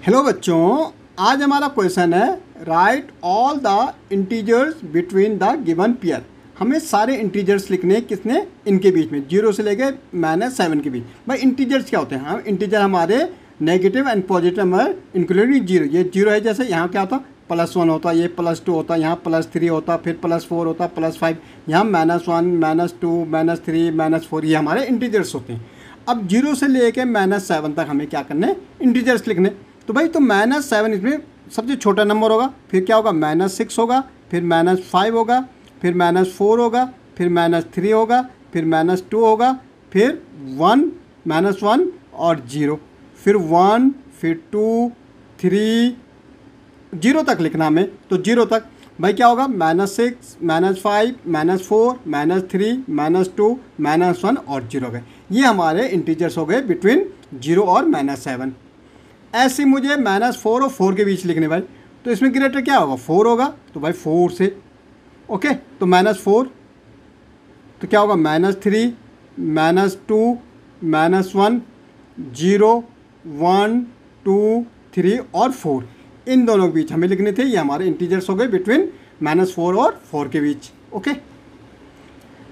Hello बच्चों, आज हमारा क्वेश्चन है right all the integers between the given pair. हमें सारे इंटीजर्स लिखने हैं, किसने, इनके बीच में, 0 से लेके -7 के बीच। भाई इंटीजर्स क्या होते हैं? हम इंटीजर हमारे negative and positive number including 0। ये 0 है, जैसे यहाँ क्या होता, +1 होता, ये +2 होता, यहाँ +3 होता, फिर +4 होता, +5, यहाँ -1 -2 -3 -4, ये हमारे इंटीजर्स होते हैं। अब 0 से लेके -7 तक हमें क्या करना है, इंटीजर्स लिखने। तो भाई तो -7 इसमें सबसे छोटा नंबर होगा, फिर क्या होगा, -6 होगा, फिर -5 होगा, फिर -4 होगा, फिर -3 होगा, फिर -2 होगा, फिर 1 और 0, फिर 1, फिर 2, 3, 0 तक लिखना हमें। तो 0 तक भाई क्या होगा, -6 -5 -4 -3 -2 -1 और 0 गए। ये हमारे इंटीजर्स हो गए बिटवीन 0 और -7। ऐसे मुझे -4 और 4 के बीच लिखने भाई, तो इसमें ग्रेटर क्या होगा, 4 होगा, तो भाई 4 से ओके। तो -4 तो क्या होगा, -3 -2 -1 0 1 2 3 और 4, इन दोनों के बीच हमें लिखने थे। ये हमारे इंटीजर्स हो गए बिटवीन -4 और 4 के बीच। ओके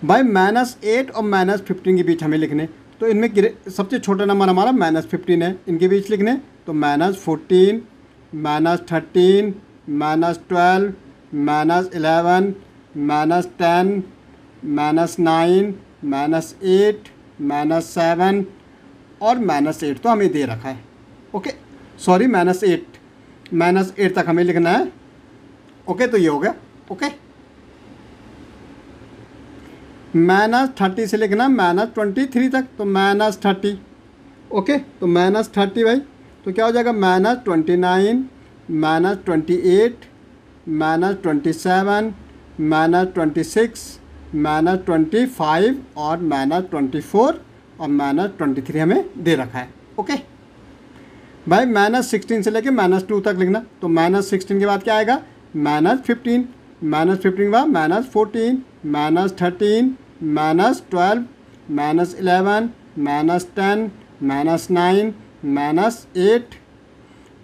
भाई -8 और -15 के बीच हमें लिखने, तो इनमें सबसे छोटा नंबर हमारा -15 है, इनके बीच लिखने। तो -14 -13 -12 -11 -10 -9 -8 -7 और -8 तो हमें दे रखा है। ओके सॉरी -8 तक हमें लिखना है। ओके तो ये हो गया। ओके -30 से लिखना -23 तक, तो -30। ओके तो -30 भाई, तो क्या हो जाएगा, -29 -28 -27 -26 -25 और -24 और -23 हमें दे रखा है। ओके भाई -16 से लेके -2 तक लिखना, तो -16 के बाद क्या आएगा, -15 -15 के बाद -14 -13 -12 -11 -10 -9 -8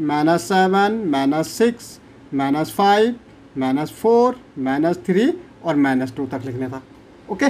-7 -6 -5 -4 -3 और -2 तक लिखने था। ओके